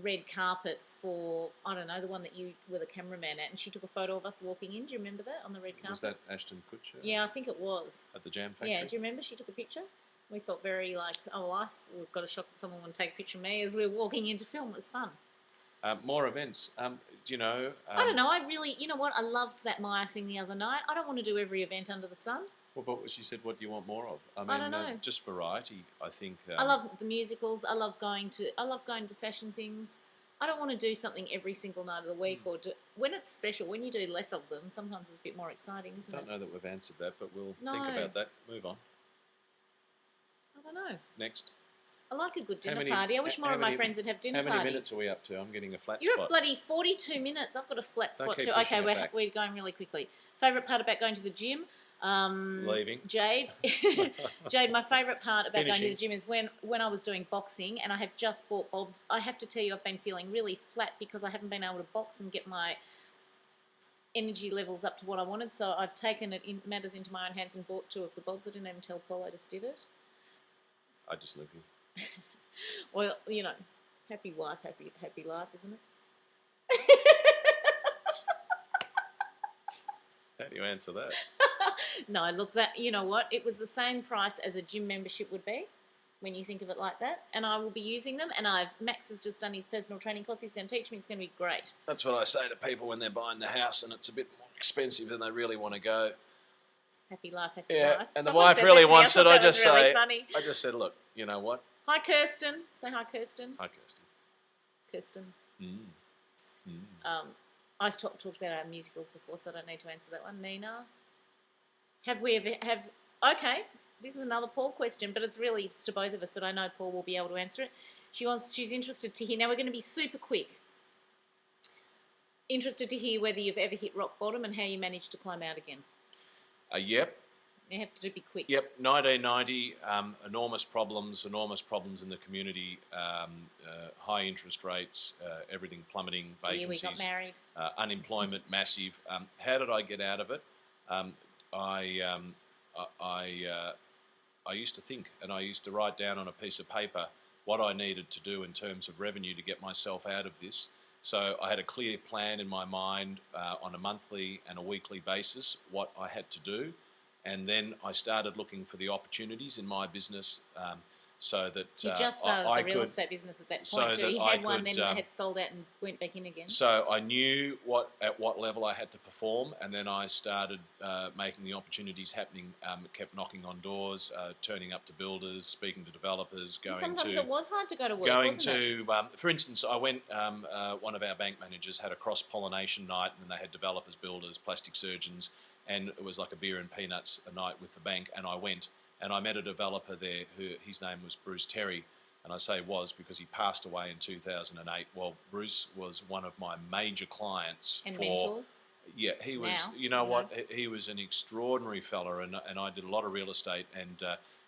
red carpet for, I don't know, the one that you were the cameraman at, and she took a photo of us walking in. Do you remember that on the red carpet? Was that Ashton Kutcher? Yeah, I think it was. At the Jam Factory? Yeah, do you remember she took a picture? We felt very like, oh, well, we've got a shock that someone would take a picture of me as we were walking into film. It was fun. More events. Do you know? I don't know. I really, you know what? I loved that Maya thing the other night. I don't want to do every event under the sun. Well, but she said, what do you want more of? I don't know. Just variety, I think. I love the musicals. I love going to fashion things. I don't want to do something every single night of the week or when it's special, when you do less of them, sometimes it's a bit more exciting, isn't it? I don't know that we've answered that, but we'll think about that. Move on. I don't know. Next. I like a good dinner party. I wish more of my friends would have dinner parties. How many minutes are we up to? I'm getting a flat spot. You're at bloody 42 minutes. I've got a flat spot too. Okay, we're going really quickly. Favourite part about going to the gym? Leaving. Jade. Jade, my favourite part about going to the gym is when I was doing boxing and I have just bought bulbs. I have to tell you I've been feeling really flat because I haven't been able to box and get my energy levels up to what I wanted. So I've taken matters into my own hands and bought 2 of the bulbs. I didn't even tell Paul, I just did it. I just live here. Well, you know, happy wife, happy life, isn't it? How do you answer that? No, look, you know what? It was the same price as a gym membership would be when you think of it like that. And I will be using them. And Max has just done his personal training course. He's going to teach me. It's going to be great. That's what I say to people when they're buying the house and it's a bit more expensive than they really want to go. Happy life, happy life. Yeah, and Someone the wife really wants it. I just said, look, you know what? Hi, Kirsten. Say hi, Kirsten. Hi, Kirsten. Kirsten. I talked about our musicals before, so I don't need to answer that one. Nina. Okay, this is another Paul question, but it's really to both of us, but I know Paul will be able to answer it. She's interested to hear, now we're going to be super quick. Interested to hear whether you've ever hit rock bottom and how you managed to climb out again. Yep. You have to be quick. Yep, 1990, enormous problems in the community, high interest rates, everything plummeting, vacancies. We got married. Unemployment massive. How did I get out of it? I used to think, and I used to write down on a piece of paper what I needed to do in terms of revenue to get myself out of this. So I had a clear plan in my mind on a monthly and a weekly basis what I had to do. And then I started looking for the opportunities in my business so that You just started I the real could. estate business at that So point, so that you I had one, could, then had sold out and went back in again. So I knew at what level I had to perform, and then I started making the opportunities happening. Kept knocking on doors, turning up to builders, speaking to developers, And sometimes it was hard to go to work, going wasn't it? for instance, I went. One of our bank managers had a cross-pollination night, and then they had developers, builders, plastic surgeons, and it was like a beer and peanuts a night with the bank. And I went, and I met a developer there who his name was Bruce Terry. And I say was because he passed away in 2008. Well, Bruce was one of my major clients. And mentors? Yeah, he was, Now, you know what, he was an extraordinary fella, and I did a lot of real estate, and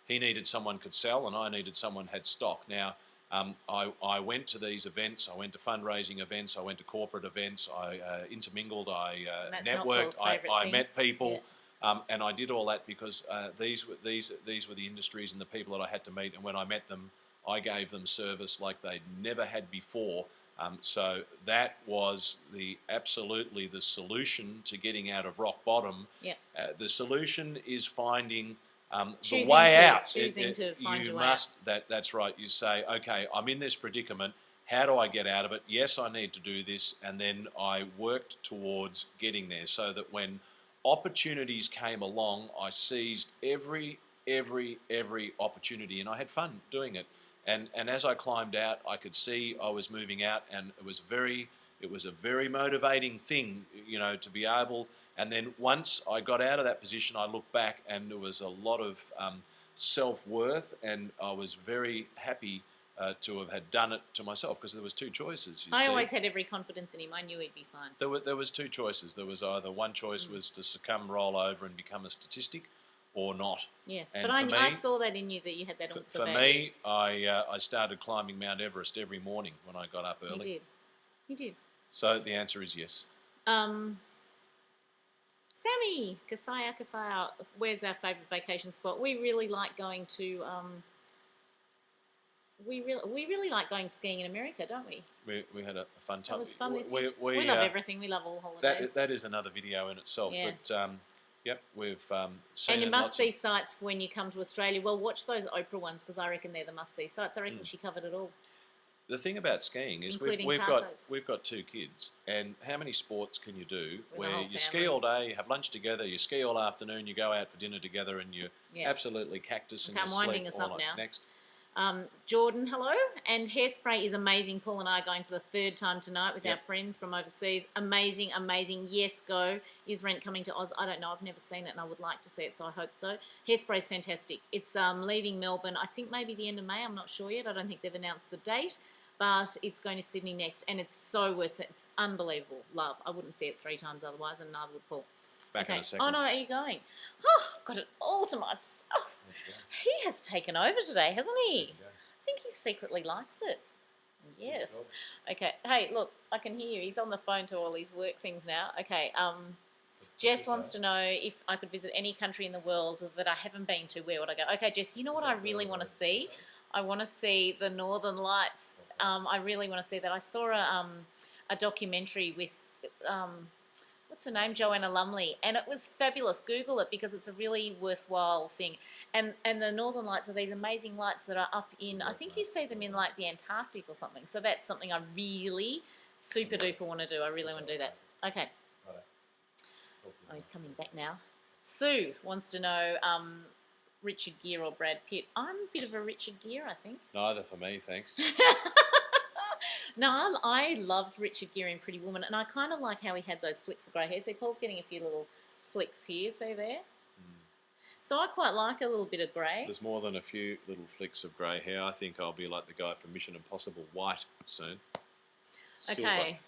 he needed someone could sell, and I needed someone had stock. Now, I went to these events, I went to fundraising events, I went to corporate events, I intermingled, I networked, I met people. Yeah. And I did all that because these were the industries and the people that I had to meet, and when I met them, I gave them service like they'd never had before. So that was absolutely the solution to getting out of rock bottom. Yeah. The solution is finding the to way out. Choosing to find you your must. way out. That's right. You say, okay, I'm in this predicament. How do I get out of it? Yes, I need to do this, and then I worked towards getting there. So that when opportunities came along, I seized every opportunity, and I had fun doing it. And as I climbed out, I could see I was moving out, and it was a very motivating thing, you know, to be able. And then once I got out of that position, I looked back, and there was a lot of self-worth, and I was very happy to have had done it to myself, because there was two choices. I always had every confidence in him. I knew he'd be fine. There was two choices. There was either one choice was to succumb, roll over, and become a statistic, or not. Yeah, and but I saw that in you, that you had that. For me, I started climbing Mount Everest every morning when I got up early. You did. So the answer is yes. Sammy, Kasaya, where's our favourite vacation spot? We really like going to. We really like going skiing in America, don't we? We had a fun time. It was fun this year. We love everything. We love all holidays. That is another video in itself. Yeah. But yep, we've seen. And you must-see sites when you come to Australia. Well, watch those Oprah ones, because I reckon they're the must-see sites. I reckon she covered it all. The thing about skiing is we've got two kids, and how many sports can you do where you ski all day, you have lunch together, you ski all afternoon, you go out for dinner together, and you absolutely cactus and you sleep winding us all up night. now. Next. Jordan, hello. And hairspray is amazing. Paul and I are going for the third time tonight with our friends from overseas. Amazing, amazing. Yes, go. Is Rent coming to Oz? I don't know. I've never seen it, and I would like to see it, so I hope so. Hairspray is fantastic. It's leaving Melbourne, I think maybe the end of May. I'm not sure yet. I don't think they've announced the date, but it's going to Sydney next, and it's so worth it. It's unbelievable. Love. I wouldn't see it 3 times otherwise, and neither would Paul. Back in a second. Oh, no, are you going? Oh, I've got it all to myself. He has taken over today, hasn't he? I think he secretly likes it. Yes. Okay. Hey, look, I can hear you. He's on the phone to all his work things now. Okay. Jess wants to know if I could visit any country in the world that I haven't been to. Where would I go? Okay, Jess, you know what I really want to see? I want to see the Northern Lights. I really want to see that. I saw a documentary with... what's her name? Joanna Lumley, and it was fabulous. Google it, because it's a really worthwhile thing. And the Northern Lights are these amazing lights that are up in, I think you see them in like the Antarctic or something. So that's something I really super duper want to do. I really want to do that. Okay. Oh, he's coming back now. Sue wants to know Richard Gere or Brad Pitt. I'm a bit of a Richard Gere, I think. Neither for me, thanks. No, I loved Richard Gere in Pretty Woman, and I kind of like how he had those flicks of grey hair. See, Paul's getting a few little flicks here, see there? So I quite like a little bit of grey. There's more than a few little flicks of grey hair. I think I'll be like the guy from Mission Impossible White soon. Okay. Silver.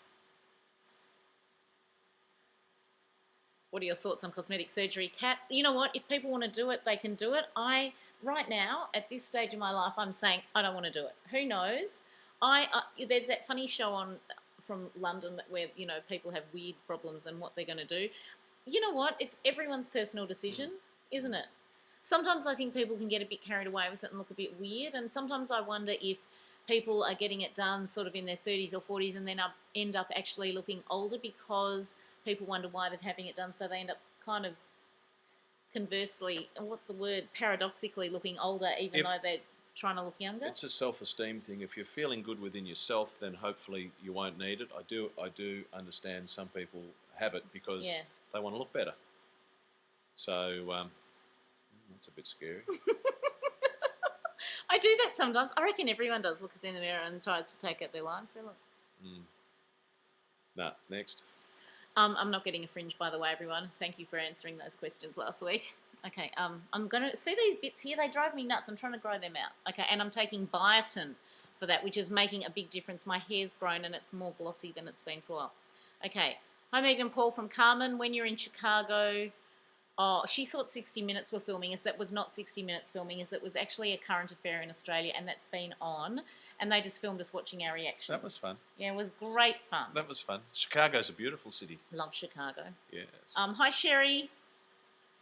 What are your thoughts on cosmetic surgery, Kat? You know what? If people want to do it, they can do it. Right now, at this stage of my life, I'm saying I don't want to do it. Who knows? There's that funny show from London where, you know, people have weird problems and what they're going to do. You know what? It's everyone's personal decision, isn't it? Sometimes I think people can get a bit carried away with it and look a bit weird, and sometimes I wonder if people are getting it done sort of in their 30s or 40s and then end up actually looking older, because people wonder why they're having it done, so they end up kind of conversely, paradoxically looking older, even though they're trying to look younger? It's a self-esteem thing. If you're feeling good within yourself, then hopefully you won't need it. I do understand some people have it because they want to look better. So that's a bit scary. I do that sometimes. I reckon everyone does, looks in the mirror and tries to take out their lines. So look. No, next. I'm not getting a fringe, by the way, everyone. Thank you for answering those questions last week. Okay, I'm going to... See these bits here? They drive me nuts. I'm trying to grow them out. Okay, and I'm taking biotin for that, which is making a big difference. My hair's grown and it's more glossy than it's been for a while. Okay. Hi, Megan Paul from Carmen. When you're in Chicago... Oh, she thought 60 Minutes were filming us. That was not 60 Minutes filming us. It was actually a current affair in Australia, and that's been on. And they just filmed us watching our reactions. That was fun. Yeah, it was great fun. That was fun. Chicago's a beautiful city. Love Chicago. Yes. Hi, Sherry.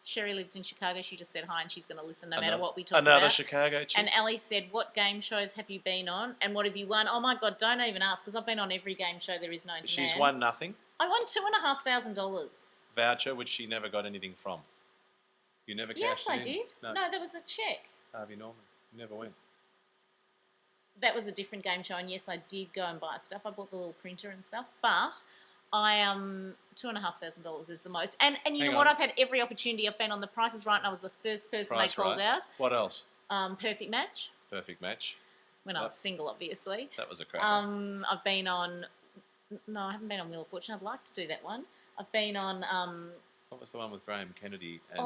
Sherry lives in Chicago. She just said hi, and she's going to listen no matter what we talk about. Another Chicago chick. And Ali said, what game shows have you been on, and what have you won? Oh, my God, don't even ask, because I've been on every game show there is known to man. She's won nothing. I won $2,500. Voucher, which she never got anything from. You never cashed Yes, it I in? did. No, there was a check. Harvey Norman. You never went. That was a different game show, and yes, I did go and buy stuff. I bought the little printer and stuff, but I $2,500 is the most. And you know what? I've had every opportunity. I've been on The Price is Right, and I was the first person they called out. What else? Perfect Match. Perfect Match. When I was single, obviously. That was a cracker. I've been on. No, I haven't been on Wheel of Fortune. I'd like to do that one. I've been on. What was the one with Graham Kennedy and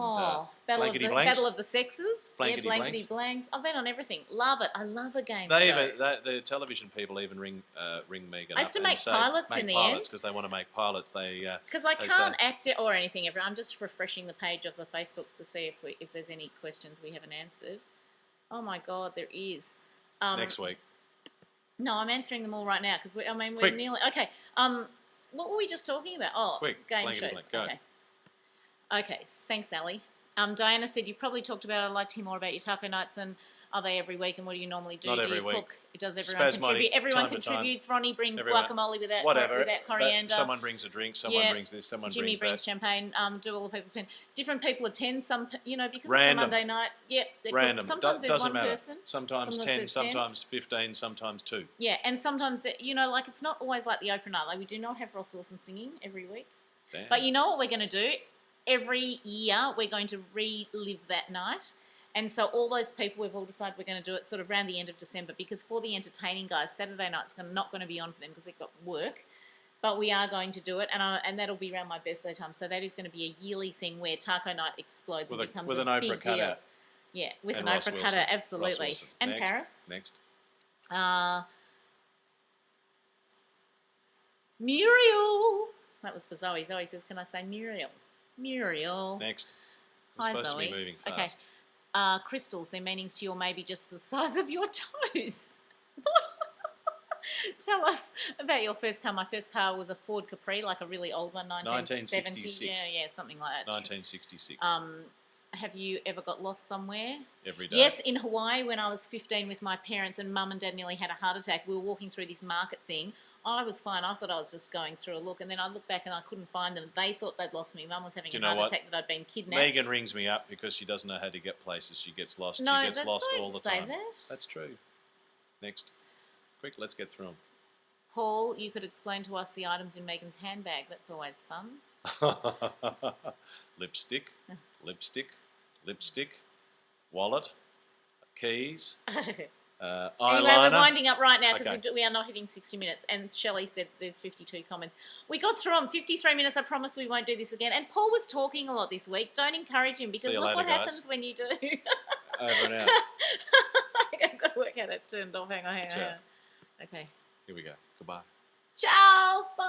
Battle of the Sexes? Blankety Blankety Blanks. I've been on everything. Love it. I love a game show. The television people even ring Megan. I used to make pilots in the end because they want to make pilots. Because I can't act it or anything. I'm just refreshing the page of the Facebooks to see if there's any questions we haven't answered. Oh my God, there is. Next week. No, I'm answering them all right now because we're nearly okay. What were we just talking about? Oh, quick, game shows. Okay. Okay, thanks, Ali. Diana said, you've probably talked about, I'd like to hear more about your taco nights, and are they every week, and what do you normally do? Not do you week. Cook? Does everyone contribute? Everyone contributes. Ronnie brings guacamole without coriander. Someone brings a drink, someone brings this, someone Jimmy brings champagne. Do all the people attend? Different people attend, some, because Random. it's a Monday night. Yeah, random. Sometimes there's doesn't one matter. person. Sometimes 10, sometimes 15, sometimes 2. Yeah, and sometimes, it's not always like the Oprah night. Like, we do not have Ross Wilson singing every week. Damn. But you know what we're going to do? Every year we're going to relive that night, and so all those people, we've all decided we're going to do it sort of around the end of December, because for the entertaining guys, Saturday night's not going to be on for them because they've got work, but we are going to do it, and that'll be around my birthday time. So that is going to be a yearly thing where taco night explodes and becomes a big deal. Cutout. Yeah, with and an Ross Oprah Wilson. cutout, absolutely. Wilson. And Next. Paris. Next. Muriel. That was for Zoe. Zoe says, can I say Muriel? Muriel. Next. We're Hi, supposed Zoe. to be moving fast. Okay. Crystals, their meanings to you, or maybe just the size of your toes. What? Tell us about your first car. My first car was a Ford Capri, like a really old one, 1970. 1966. Yeah, something like that. 1966. Have you ever got lost somewhere? Every day. Yes, in Hawaii when I was 15 with my parents, and Mum and Dad nearly had a heart attack. We were walking through this market thing. I was fine. I thought I was just going through a look, and then I looked back and I couldn't find them. They thought they'd lost me. Mum was having a heart attack that I'd been kidnapped. Megan rings me up because she doesn't know how to get places. She gets lost. No, she gets lost all the time. Don't say that. That's true. Next. Quick, let's get through them. Paul, you could explain to us the items in Megan's handbag. That's always fun. Lipstick, wallet, keys, eyeliner. Anyway, we're winding up right now because we are not hitting 60 minutes. And Shelley said there's 52 comments. We got through them 53 minutes. I promise we won't do this again. And Paul was talking a lot this week. Don't encourage him because look what happens when you do. Over and out. I've got to work out it turned off. Hang on. Okay. Here we go. Goodbye. Ciao. Bye.